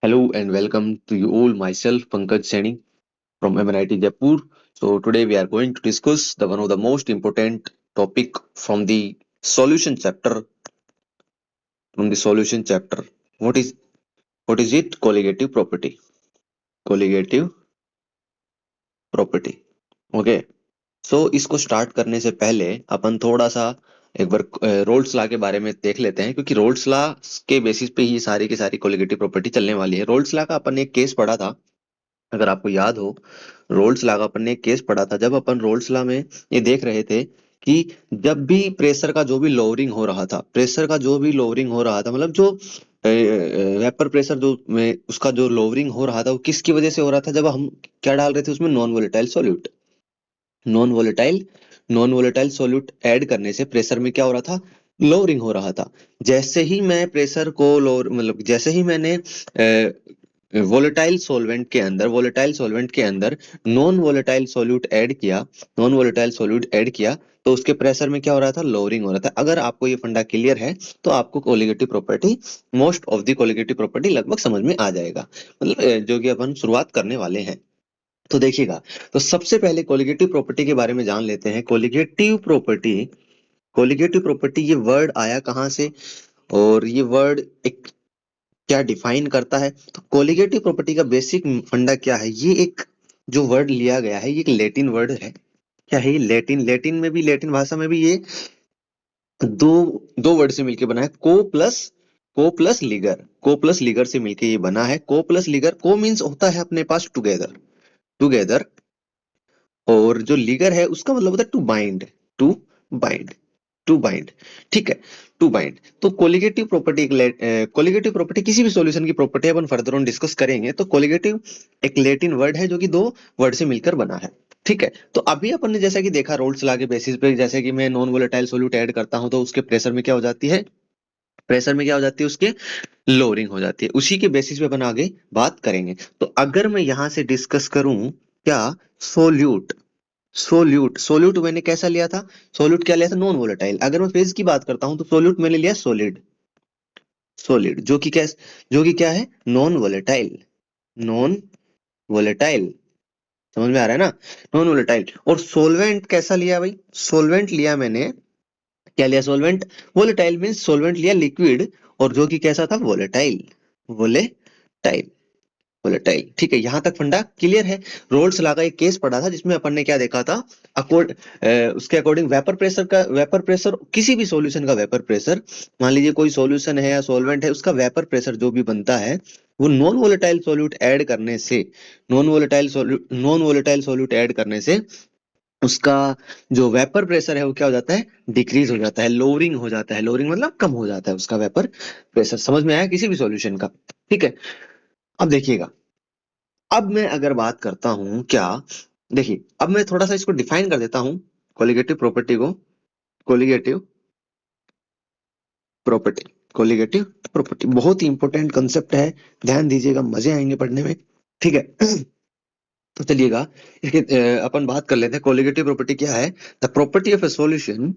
Hello and welcome to you all. Myself Pankaj Saini from MNIT Jaipur. So today we are going to discuss the one of the most important topic from the solution chapter. From the solution chapter, what is what is it? Colligative property. Colligative property. Okay. So इसको start करने से पहले अपन थोड़ा सा एक बार roles law के बारे में देख लेते हैं, क्योंकि रोल्स लॉ के बेसिस पे ही सारी की सारी कोलिगेटिव प्रॉपर्टी चलने वाली है. रोल्स लॉ का अपन ने एक केस पढ़ा था, अगर आपको याद हो. रोल्स लॉ का अपन ने एक केस पढ़ा था, जब अपन रोल्स लॉ में ये देख रहे थे कि जब भी प्रेशर का जो भी लोअरिंग हो रहा था, प्रेशर का जो भी लोअरिंग हो रहा था, मतलब जो वेपर प्रेशर जो में उसका जो लोअरिंग हो रहा था वो किसकी वजह से हो रहा था? जब हम क्या डाल रहे थे उसमें? Non volatile solute. Non volatile non volatile solute add करने से प्रेशर में क्या हो रहा था? लोअरिंग हो रहा था. जैसे ही मैं प्रेशर को लोअर मतलब जैसे ही मैंने वोलेटाइल सॉल्वेंट के अंदर नॉन वोलेटाइल सॉल्यूट ऐड किया, तो उसके प्रेशर में क्या हो रहा था? लोअरिंग हो रहा था. अगर आपको ये फंडा क्लियर है तो आपको colligative property, most of the colligative property लगभग समझ में आ जाएगा, मतलब जो कि अपन शुरुआत करने वाले हैं. तो देखिएगा, तो सबसे पहले कोलिगेटिव प्रॉपर्टी के बारे में जान लेते हैं. कोलिगेटिव प्रॉपर्टी ये वर्ड आया कहाँ से और ये वर्ड एक क्या डिफाइन करता है? तो कोलिगेटिव प्रॉपर्टी का बेसिक फंडा क्या है? ये एक जो वर्ड लिया गया है ये एक लैटिन वर्ड है. क्या है ये? लैटिन में भी, लैटिन भाषा में भी ये दो दो वर्ड से मिलके बना है. को प्लस लीगर से मिलके ये बना है. को प्लस लीगर, को मीन्स होता है अपने पास टुगेदर, टुगेदर. और जो लीगर है उसका मतलब होता है to bind, to bind, to bind. ठीक है, टू बाइंड. तो कोलिगेटिव प्रॉपर्टी किसी भी सॉल्यूशन की प्रॉपर्टी अपन फर्दर ऑन डिस्कस करेंगे. तो कोलिगेटिव एक लैटिन वर्ड है जो कि दो वर्ड से मिलकर बना है. ठीक है, तो अभी अपन ने जैसा कि देखा रोल्स लॉ के बेसिस पे, जैसे कि मैं नॉन वोलेटाइल सॉल्यूट ऐड करता हूं तो उसके प्रेशर में क्या हो जाती है? प्रेशर में क्या हो जाती है? उसके लोअरिंग हो जाती है. उसी के बेसिस पे अपन आगे बात करेंगे. तो अगर मैं यहां से डिस्कस करूं, क्या? सोल्यूट. सोल्यूट मैंने कैसा लिया था? सोल्यूट क्या लिया था? Non volatile. अगर मैं फेज की बात करता हूं तो सोल्यूट मैंने लिया सॉलिड. सॉलिड जो कि क्या है? Non volatile. Non volatile. समझ में आ रहा है ना? Non volatile. और सोलवेंट कैसा लिया भाई? सोलवेंट लिया मैंने, क्या लिया? सोलवेंट. वोलेटाइल मीन्स सोलवेंट लिया लिक्विड, और जो कि कैसा था? वोलेटाइल. वोलेटाइल. वोलेटाइल. ठीक है, यहां तक फंडा क्लियर है. रोल्स लॉ का एक केस पढ़ा था जिसमें अपन ने क्या देखा था? अकॉर्ड उसके अकॉर्डिंग वेपर प्रेशर किसी भी सॉल्यूशन का वेपर प्रेशर, मान लीजिए कोई सॉल्यूशन है या सॉल्वेंट है, उसका वेपर प्रेशर जो भी बनता है वो नॉन वोलेटाइल सॉल्यूट ऐड करने से, नॉन वोलेटाइल सॉल्यूट ऐड करने से उसका जो वेपर प्रेशर है वो क्या हो जाता है? डिक्रीज हो जाता है, लोअरिंग हो जाता है. लोअरिंग मतलब कम हो जाता है उसका वेपर प्रेशर. समझ में आया किसी भी सॉल्यूशन का? ठीक है. अब देखिएगा, अब मैं अगर बात करता हूं, क्या? देखिए, अब मैं थोड़ा सा इसको डिफाइन कर देता हूं, कोलिगेटिव प्रॉपर्टी को. Colligative property. कोलिगेटिव प्रॉपर्टी बहुत ही इंपॉर्टेंट कंसेप्ट है, ध्यान दीजिएगा, मजे आएंगे पढ़ने में. ठीक है. तो चलिएगा, इसके अपन बात कर लेते हैं कोलिगेटिव प्रॉपर्टी क्या है. The property of a solution,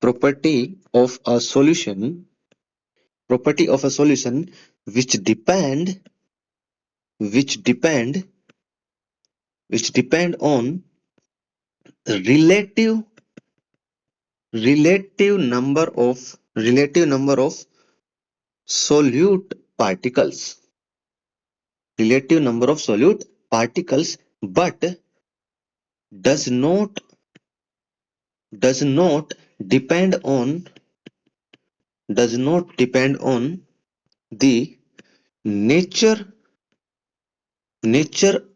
property of a solution, property of a solution which depend which depend which depend on relative relative number of solute particles, relative number of solute particles, but does not does not depend on the nature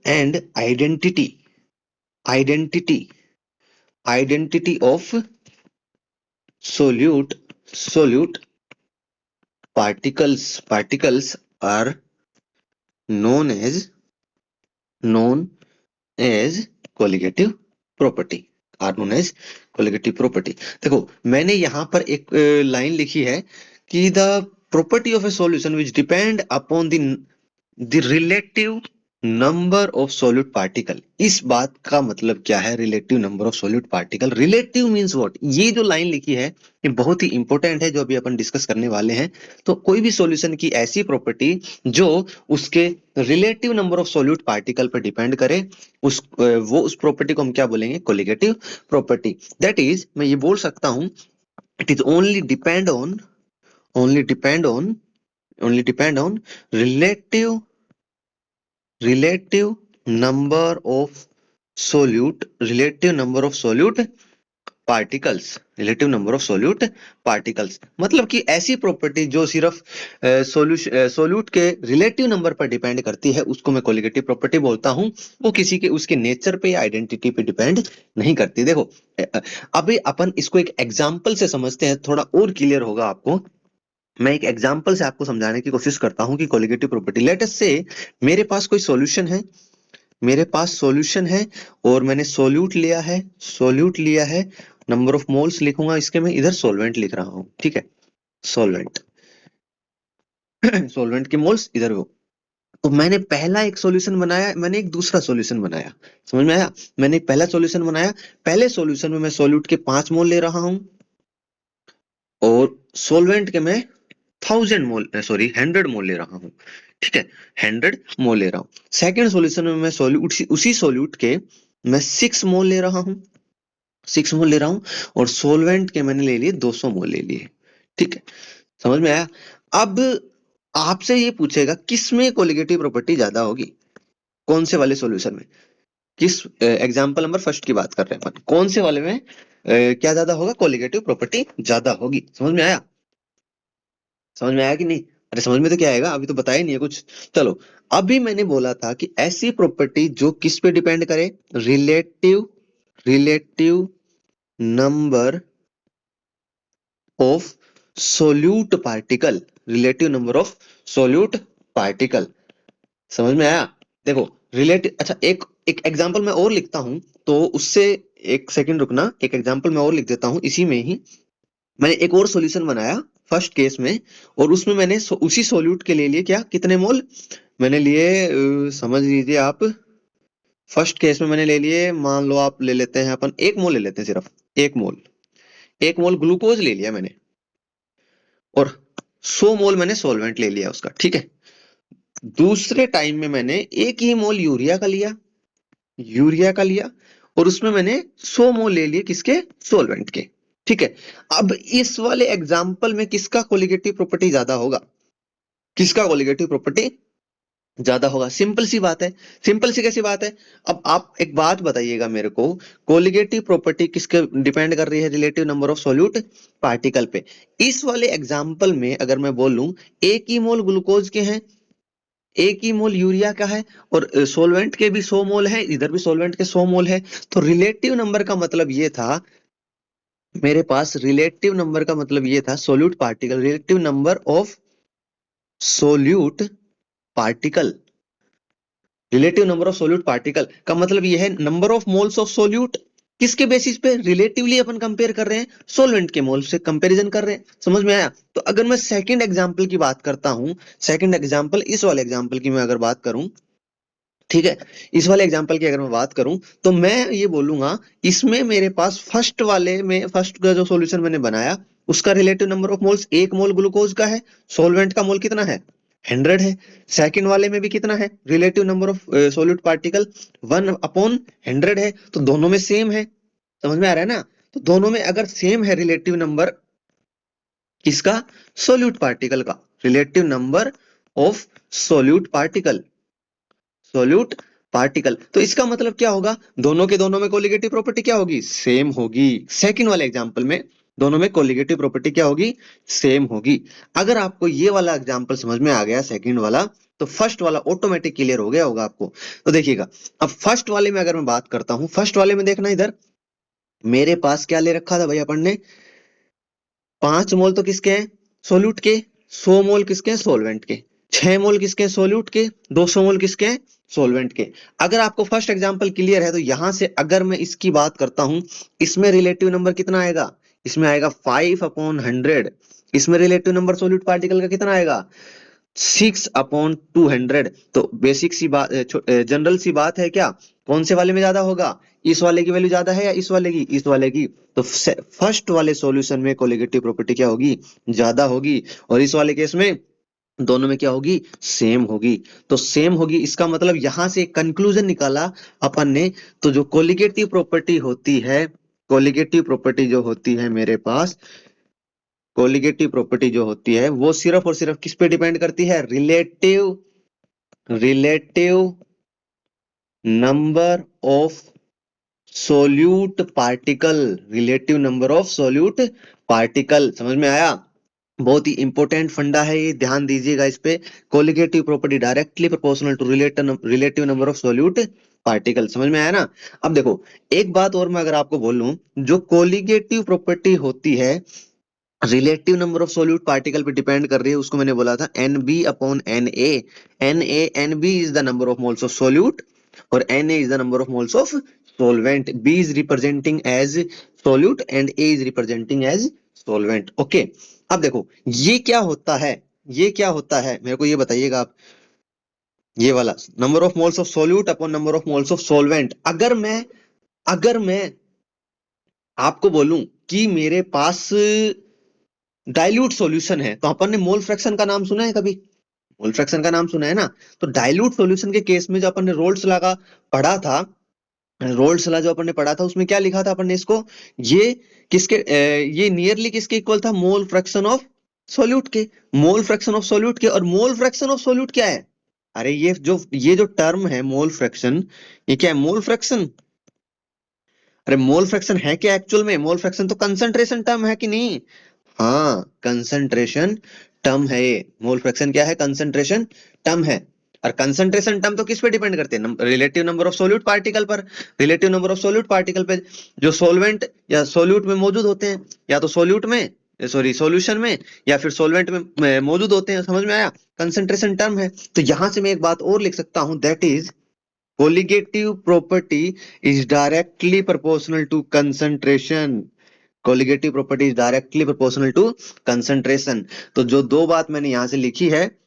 and identity identity of solute particles are known as colligative property, are known as colligative property. देखो, मैंने यहां पर एक line लिखी है कि the property of a solution which depend upon the relative number of solute particle. इस बात का मतलब क्या है, relative number of solute particle. Relative means what, ये जो लाइन लिखी है ये बहुत ही इंपॉर्टेंट है जो अभी अपन डिस्कस करने वाले हैं। तो कोई भी सॉल्यूशन की ऐसी प्रॉपर्टी जो उसके relative number of solute particle पर डिपेंड करे, उस प्रॉपर्टी को हम क्या बोलेंगे, कोलिगेटिव प्रॉपर्टी। दैट इज मैं ये बोल सकता हूं, it is only depend on only depend on relative relative number of relative number of solute particles. Relative number of solute particles मतलब कि ऐसी प्रॉपर्टी जो सिर्फ सोल्यूट के रिलेटिव नंबर पर डिपेंड करती है, उसको मैं कोलिगेटिव प्रॉपर्टी बोलता हूं। वो किसी के उसके नेचर पे या आइडेंटिटी पे डिपेंड नहीं करती। देखो अभी अपन इसको एक एग्जांपल से समझते हैं, थोड़ा और क्लियर होगा आपको। मैं एक एग्जांपल से आपको समझाने की कोशिश करता हूं कि कोलिगेटिव प्रॉपर्टी। लेट अस से मेरे पास कोई सॉल्यूशन है, मेरे पास सॉल्यूशन है और मैंने सोल्यूट लिया है। नंबर ऑफ मोल्स लिखूंगा इसके, मैं इधर सॉल्वेंट लिख रहा हूं, ठीक है, सॉल्वेंट सॉल्वेंट के मोल्स इधर हो। तो मैंने पहला एक सॉल्यूशन बनाया, मैंने एक दूसरा सॉल्यूशन बनाया, समझ में आया। मैंने एक पहला सॉल्यूशन बनाया, पहले सॉल्यूशन में मैं सॉल्यूट के 5 मोल ले रहा हूं और सॉल्वेंट के मैं 100 मोल ले रहा हूँ, ठीक है, 100 मोल ले रहा हूँ। सेकेंड सॉल्यूशन में मैं उसी सॉल्यूट के मैं 6 मोल ले रहा हूँ, 6 मोल ले रहा हूँ और सॉल्वेंट के मैंने ले लिए 200 मोल ले लिए, ठीक है, समझ में आया। अब आपसे ये पूछेगा किस में कोलिगेटिव प्रॉपर्टी ज्यादा होगी, कौन से वाले सॉल्यूशन में, किस एग्जांपल नंबर फर्स्ट की बात कर रहे हैं अपन, कौन से वाले में क्या ज्यादा होगा, कोलिगेटिव प्रॉपर्टी ज्यादा होगी। समझ में आया, समझ में आया कि नहीं। अरे समझ में तो क्या आएगा, अभी तो बताया नहीं है कुछ। चलो, अभी मैंने बोला था कि ऐसी प्रॉपर्टी जो किस पे डिपेंड करे, relative relative number of solute particle, relative number of solute particle. समझ में आया। देखो रिलेटिव, अच्छा एक एक एग्जांपल मैं और लिखता हूं, तो उससे एक सेकंड रुकना, एक एग्जांपल मैं और लिख देता हूं इसी में ही। मैंने एक और सॉल्यूशन बनाया फर्स्ट केस में और उसमें मैंने उसी सॉल्यूट के ले लिए क्या, कितने मोल मैंने लिए, समझ लीजिए आप, फर्स्ट केस में मैंने ले लिए, मान लो आप ले लेते हैं अपन 1 मोल ले लेते हैं, सिर्फ 1 मोल, 1 मोल ग्लूकोज ले लिया मैंने और 100 मोल मैंने सॉल्वेंट ले लिया उसका, ठीक है। दूसरे टाइम में मैंने 1 ही मोल यूरिया का लिया और उसमें मैंने 100 मोल ले लिए किसके, सॉल्वेंट के, ठीक है। अब इस वाले एग्जाम्पल में किसका कोलिगेटिव प्रॉपर्टी ज्यादा होगा, किसका कोलिगेटिव प्रॉपर्टी ज्यादा होगा, सिंपल सी बात है। सिंपल सी कैसी बात है, अब आप एक बात बताइएगा मेरे को, कोलिगेटिव प्रॉपर्टी किसके डिपेंड कर रही है, relative number of solute particle पे। इस वाले एग्जाम्पल में अगर मैं बोलूं 1 ही मोल ग्लूकोज के हैं, 1 ही मोल यूरिया का है और सोलवेंट के भी 100 मोल है, इधर भी सोलवेंट के 100 मोल है, तो रिलेटिव नंबर का मतलब ये था, मेरे पास रिलेटिव नंबर का मतलब ये था, solute particle, relative number of solute particle, relative number of solute particle का मतलब ये है number of moles of solute, किसके बेसिस पे, रिलेटिवली अपन कंपेयर कर रहे हैं, सोलवेंट के मोल से कंपैरिजन कर रहे हैं। समझ में आया। तो अगर मैं सेकंड एग्जांपल की बात करता हूं, सेकंड एग्जांपल इस वाले एग्जांपल की मैं अगर बात करूं, ठीक है, इस वाले एग्जांपल की अगर मैं बात करूं तो मैं ये बोलूंगा, इसमें मेरे पास फर्स्ट वाले में, फर्स्ट का जो सॉल्यूशन मैंने बनाया उसका relative number of moles 1 mole glucose का है, सॉल्वेंट का मोल कितना है, 100 है। सेकंड वाले में भी कितना है, relative number of solute particle 1/100 है, तो दोनों में सेम है। समझ में आ रहा है ना। तो दोनों में अगर सेम है रिलेटिव नंबर किसका, सॉल्यूट पार्टिकल का, relative number of solute particle, solute particle, तो इसका मतलब क्या होगा, दोनों के दोनों में कोलिगेटिव प्रॉपर्टी क्या होगी, सेम होगी। सेकंड वाले एग्जांपल में दोनों में कोलिगेटिव प्रॉपर्टी क्या होगी, सेम होगी। अगर आपको ये वाला एग्जांपल समझ में आ गया सेकंड वाला, तो फर्स्ट वाला ऑटोमेटिक क्लियर हो गया होगा आपको। तो देखिएगा, अब फर्स्ट वाले में अगर मैं बात करता हूं, फर्स्ट वाले में देखना इधर मेरे पास क्या ले रखा था भाई अपन ने, 5 मोल तो किसके हैं, सोल्यूट के, 100 मोल किसके हैं, सोलवेंट के, 6 मोल किसके हैं, सोल्यूट के, 200 मोल किसके हैं, सोलवेंट के। अगर आपको फर्स्ट एग्जांपल क्लियर है तो यहां से अगर मैं इसकी बात करता हूं, इसमें रिलेटिव नंबर कितना आएगा, इसमें आएगा 5/100। इसमें रिलेटिव नंबर सोल्यूट पार्टिकल का कितना आएगा, 6/200। तो बेसिक सी बात, जनरल सी बात है क्या, कौन से वाले में ज्यादा होगा, इस वाले की वैल्यू ज्यादा है या इस वाले की, इस वाले की। तो फर्स्ट वाले सॉल्यूशन में कोलिगेटिव प्रॉपर्टी क्या होगी, ज्यादा होगी, और इस वाले केस में दोनों में क्या होगी, सेम होगी। तो सेम होगी, इसका मतलब यहां से कंक्लूजन निकाला अपन ने। तो जो कोलिगेटिव प्रॉपर्टी होती है, कोलिगेटिव प्रॉपर्टी जो होती है मेरे पास, कोलिगेटिव प्रॉपर्टी जो होती है वो सिर्फ और सिर्फ किस पे डिपेंड करती है, relative, relative number of solute particle, relative number of solute particle. समझ में आया, बहुत ही इंपॉर्टेंट फंडा है ये, ध्यान दीजिएगा इस पे। Colligative property directly proportional to relative number of solute particle. समझ में आया ना। अब देखो, एक बात और मैं अगर आपको बोलूं, जो कोलिगेटिव प्रॉपर्टी होती है relative number of solute particle पे डिपेंड कर रही है, उसको मैंने बोला था N B upon N A. N B is the number of moles of solute, और N A is the number of moles of solvent. B is representing as solute and A is representing as solvent. Okay, अब देखो ये क्या होता है, ये क्या होता है मेरे को ये बताइएगा आप। ये वाला number of moles of solute upon number of moles of solvent, अगर मैं आपको बोलूं कि मेरे पास डाइल्यूट सॉल्यूशन है, तो अपन ने मोल फ्रैक्शन का नाम सुना है कभी, मोल फ्रैक्शन का नाम सुना है ना। तो डाइल्यूट सॉल्यूशन के केस में जो अपन ने रोल्स लॉ का पढ़ा था, रोल्स लॉ जो अपन ने पढ़ा था उसमें क्या लिखा था अपन ने इसको, ये ये नियरली किसके इक्वल था, मोल फ्रैक्शन ऑफ सॉल्यूट के, मोल फ्रैक्शन ऑफ सॉल्यूट के। और मोल फ्रैक्शन ऑफ सॉल्यूट क्या है, अरे ये जो टर्म है मोल फ्रैक्शन, ये क्या है, मोल फ्रैक्शन। अरे मोल फ्रैक्शन है क्या एक्चुअल में, मोल फ्रैक्शन तो कंसंट्रेशन टर्म है कि नहीं। हाँ, कंसंट्रेशन टर्म है ये, मोल फ्रैक्शन क्या है, कंसंट्रेशन टर्म है। और कंसंट्रेशन टर्म तो किस पे डिपेंड करते हैं, relative number of solute particle पर। Relative number of solute particle पे जो सोलवेंट या सोल्यूट में मौजूद होते हैं, या तो सोल्यूट में, सॉरी सॉल्यूशन में, या फिर सोलवेंट में मौजूद होते हैं। समझ में आया, कंसंट्रेशन टर्म है। तो यहां से मैं एक बात और लिख सकता हूं, that is colligative property is directly proportional to concentration. Colligative property is directly proportional to concentration. तो जो दो बात मैंने यहां से लिखी है,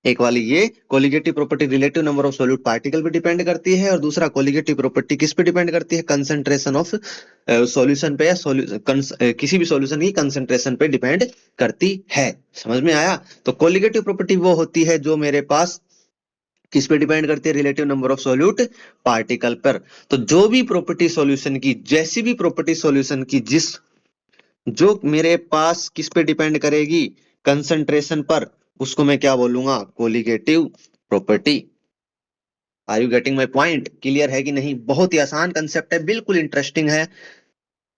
एक वाली ये colligative property relative number of solute particle पे डिपेंड करती है, और दूसरा कोलिगेटिव प्रॉपर्टी किस पे डिपेंड करती है, कंसंट्रेशन ऑफ सॉल्यूशन पे, या किसी भी सॉल्यूशन की कंसंट्रेशन पे डिपेंड करती है। समझ में आया। तो कोलिगेटिव प्रॉपर्टी वो होती है जो मेरे पास किस पे डिपेंड करती है, relative number of solute particle पर। तो जो भी प्रॉपर्टी सॉल्यूशन की, जैसी भी प्रॉपर्टी सॉल्यूशन की जिस, जो मेरे पास किस पे डिपेंड करेगी, कंसंट्रेशन पर, उसको मैं क्या बोलूंगा, colligative property. Are you getting my point, clear है कि नहीं। बहुत ही आसान कंसेप्ट है, बिल्कुल इंटरेस्टिंग है।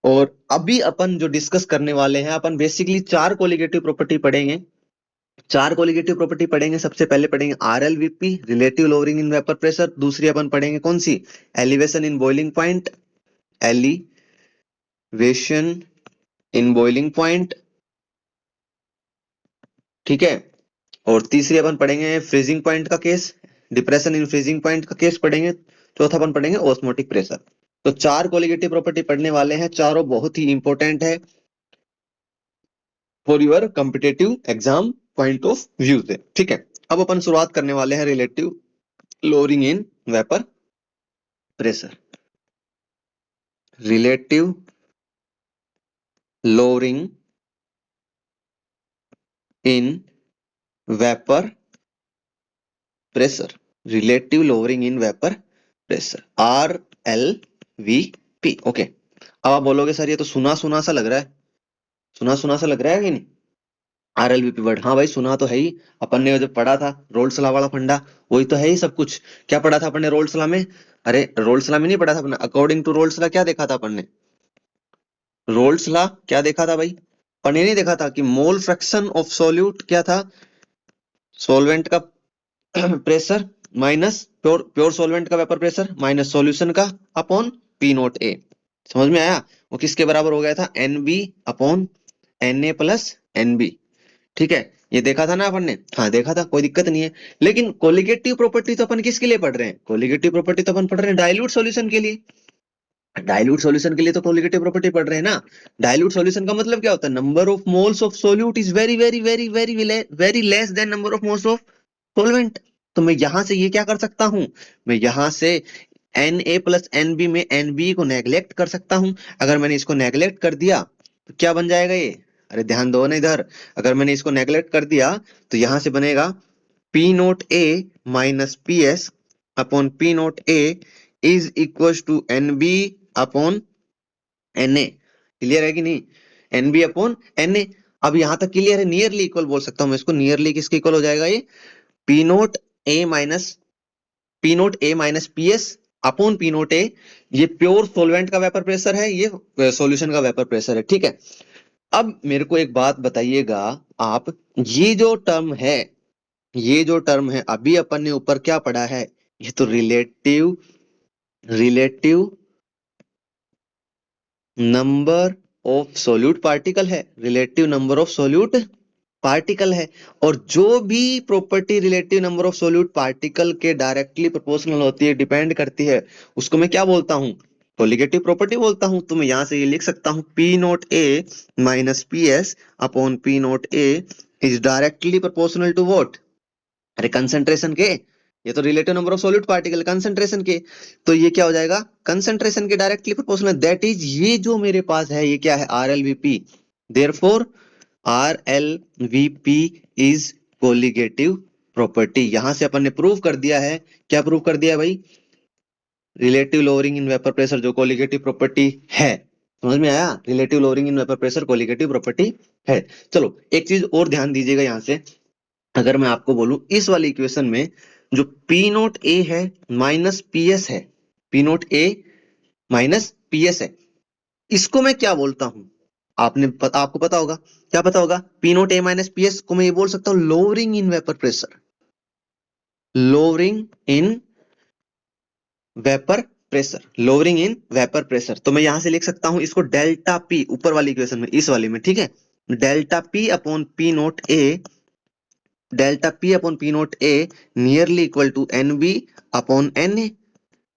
और अभी अपन जो डिस्कस करने वाले हैं, अपन बेसिकली चार कोलिगेटिव प्रॉपर्टी पढ़ेंगे, चार कोलिगेटिव प्रॉपर्टी पढ़ेंगे। सबसे पहले पढ़ेंगे RLVP, relative lowering in vapour pressure. दूसरी अपन पढ़ेंगे कौन सी, elevation in boiling point, elevation in boiling point, ठीक है। और तीसरी अपन पढ़ेंगे फ्रीजिंग पॉइंट का case, depression in freezing point का केस पढ़ेंगे। चौथा अपन पढ़ेंगे ऑस्मोटिक प्रेशर। तो चार कोलिगेटिव प्रॉपर्टी पढ़ने वाले हैं, चारों बहुत ही इंपॉर्टेंट है for your competitive exam point of view से, ठीक है। अब अपन शुरुआत करने वाले हैं relative lowering in vapour pressure, relative lowering in vapour pressure, relative lowering in vapour pressure, RLVP। Okay, अब आप बोलोगे सर ये तो सुना सुना सा लग रहा है, सुना सुना सा लग रहा है कि नहीं, RLVP वर्ड। हाँ भाई, सुना तो है ही, अपन ने जब पढ़ा था रोल्स लॉ वाला फंडा, वही तो है ही सब कुछ। क्या पढ़ा था अपन ने रोल्स लॉ में, अरे रोल्स लॉ में नहीं पढ़ा था अपन, अकॉर्डिंग टू रोल्स लॉ क्या देखा था अपन ने, रोल्स लॉ क्या देखा था भाई, अपन ने नहीं देखा था कि मोल फ्रैक्शन ऑफ सॉल्यूट क्या था, सॉल्वेंट का pressure minus pure pure solvent का वेपर प्रेशर माइनस सॉल्यूशन का अपॉन पी नोट ए। समझ में आया, वो किसके बराबर हो गया था, N B upon N A plus N B, ठीक है। ये देखा था ना अपन ने, हाँ देखा था, कोई दिक्कत नहीं है। लेकिन कोलिगेटिव प्रॉपर्टी तो अपन किसके लिए पढ़ रहे हैं, कोलिगेटिव प्रॉपर्टी तो अपन पढ़ रहे हैं डाइल्यूट सॉल्यूशन के लिए। डाइल्यूट सॉल्यूशन के लिए तो कोलिगेटिव प्रॉपर्टी पढ़ रहे हैं ना। डाइल्यूट सॉल्यूशन का मतलब क्या होता है, number of moles of solute is very very very very very less than number of moles of solvent. तो मैं यहां से ये क्या कर सकता हूं, मैं यहां से Na प्लस एनबी में एनबी को नेग्लेक्ट कर सकता हूं। अगर मैंने इसको नेग्लेक्ट कर दिया तो क्या बन जाएगा ये, अरे ध्यान दो ना इधर, अगर मैंने इसको नेग्लेक्ट कर दिया तो यहां से बनेगा P naught A minus P S upon P naught A is equal to N B upon N A. Clear है कि नहीं, N B upon N A. अब यहां तक क्लियर है, नियरली इक्वल बोल सकता हूं मैं इसको, नियरली किसके इक्वल हो जाएगा ये, P naught A minus P naught A minus P S upon P naught A. ये प्योर सोलवेंट का वेपर प्रेशर है, ये सॉल्यूशन का वेपर प्रेशर है, ठीक है। अब मेरे को एक बात बताइएगा आप, ये जो टर्म है, ये जो टर्म है अभी अपन ने ऊपर क्या पढ़ा है, ये तो relative relative number of solute particle है, relative number of solute particle है। और जो भी property relative number of solute particle के डायरेक्टली प्रोपोर्शनल होती है, डिपेंड करती है, उसको मैं क्या बोलता हूँ, कोलिगेटिव प्रॉपर्टी बोलता हूँ। तो मैं यहां से ये लिख सकता हूँ P naught A minus P S upon P naught A is directly proportional to what, अरे कंसंट्रेशन के, ये तो relative number of solute particle concentration के। तो ये क्या हो जाएगा, कंसंट्रेशन के डायरेक्टली प्रोपोर्शनल, दैट इज ये जो मेरे पास है ये क्या है, R L V P. Therefore R L V P is colligative property. यहां से अपन ने प्रूव कर दिया है, क्या प्रूव कर दिया है भाई, relative lowering in vapour pressure जो कोलिगेटिव प्रॉपर्टी है। समझ में आया, relative lowering in vapour pressure colligative property है। चलो एक चीज और ध्यान दीजिएगा यहां से, अगर मैं आपको बोलूं इस वाली इक्वेशन में जो पी नोट ए है माइनस पी एस है, P naught A minus P S है, इसको मैं क्या बोलता हूं, आपको पता होगा, क्या पता होगा, P naught A minus P S को मैं ये बोल सकता हूं lowering in vapour pressure, lowering in vapour pressure, lowering in vapour pressure. तो मैं यहां से लिख सकता हूं इसको डेल्टा पी, ऊपर वाली इक्वेशन में, इस वाली में, ठीक है, delta P upon P naught A, delta P upon P naught A nearly equal to N B upon N A,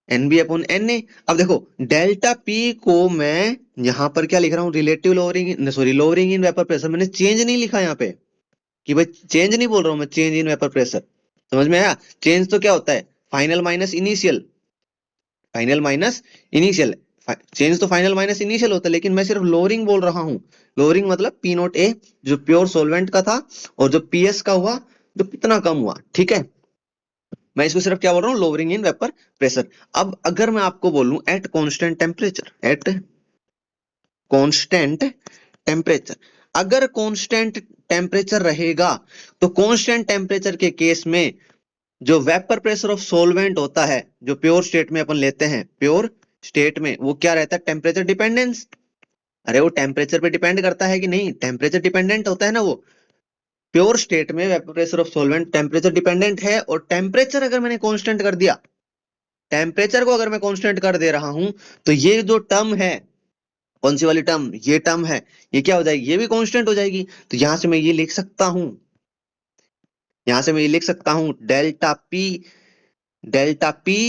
N B upon N A. अब देखो डेल्टा पी को मैं यहां पर क्या लिख रहा हूँ, relative lowering, sorry lowering in vapour pressure, मैंने चेंज नहीं लिखा यहाँ पे कि भाई चेंज नहीं बोल रहा हूं मैं, चेंज इन वेपर प्रेशर। समझ में आया, चेंज तो क्या होता है, final minus initial, final minus initial, change तो फाइनल माइनस इनिशियल होता है, लेकिन मैं सिर्फ लोअरिंग बोल रहा हूँ। लोअरिंग मतलब पी नोट ए जो प्योर सोलवेंट का था और जो पीएस का हुआ जो कितना कम हुआ, ठीक है, मैं इसको सिर्फ क्या बोल रहा हूँ, लोअरिंग इन वेपर प्रेशर। अब अगर मैं आपको बोलूं at constant temperature, at constant temperature, अगर कांस्टेंट टेम्परेचर रहेगा तो कांस्टेंट टेम्परेचर के केस में जो वेपर प्रेशर ऑफ सॉल्वेंट होता है, जो प्योर स्टेट में अपन लेते हैं, प्योर स्टेट में वो क्या रहता है, टेम्परेचर डिपेंडेंस। अरे वो टेम्परेचर पे डिपेंड करता है कि नहीं, टेम्परेचर डिपेंडेंट होता है ना वो, प्योर स्टेट में vapour pressure of solvent temperature dependent है। और टेम्परेचर अगर मैंने कांस्टेंट कर दिया, टेम्परेचर को अगर मैं कांस्टेंट कर दे रहा हूं, तो ये जो टर्म है, कौन सी वाली टर्म, ये टर्म है, ये क्या हो जाएगी, ये भी कांस्टेंट हो जाएगी। तो यहां से मैं ये लिख सकता हूं, यहां से मैं ये लिख सकता हूं delta P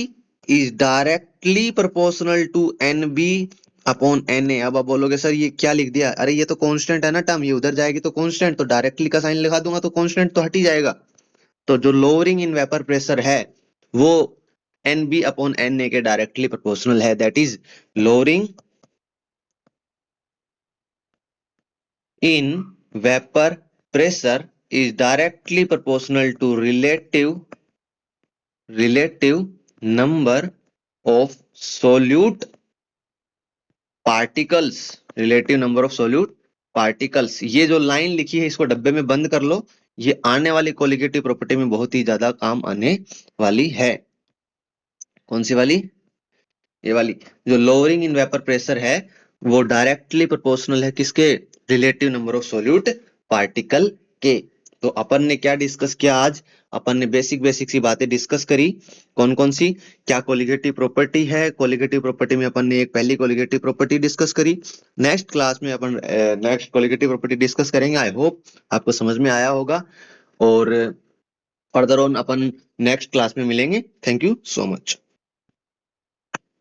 is directly proportional to N B upon N A. अब आप बोलोगे सर ये क्या लिख दिया, अरे ये तो कांस्टेंट है ना टर्म, ये उधर जाएगी तो कांस्टेंट, तो डायरेक्टली का साइन लगा दूंगा तो कांस्टेंट तो हट ही जाएगा। तो जो लोअरिंग इन वेपर प्रेशर है वो N B upon N A के डायरेक्टली प्रोपोर्शनल है, that is lowering in vapor pressure is directly proportional to relative number of solute particles, relative number of solute particles। ये जो line लिखी है इसको डब्बे में बंद कर लो, ये आने वाली कोलिगेटिव प्रॉपर्टी में बहुत ही ज्यादा काम आने वाली है। कौन सी वाली, ये वाली, जो लोअरिंग इन वेपर प्रेशर है वो डायरेक्टली प्रोपोर्शनल है किसके, relative number of solute particle के। तो अपन ने क्या डिस्कस किया आज, अपन ने बेसिक बेसिक सी बातें डिस्कस करी, कौन कौन सी, क्या कोलिगेटिव प्रॉपर्टी है, कोलिगेटिव प्रॉपर्टी में अपन ने एक पहली कोलिगेटिव प्रॉपर्टी डिस्कस करी। नेक्स्ट क्लास में अपन नेक्स्ट कोलिगेटिव प्रॉपर्टी डिस्कस करेंगे। आई होप आपको समझ में आया होगा, और further on upon next class में मिलेंगे। Thank you so much.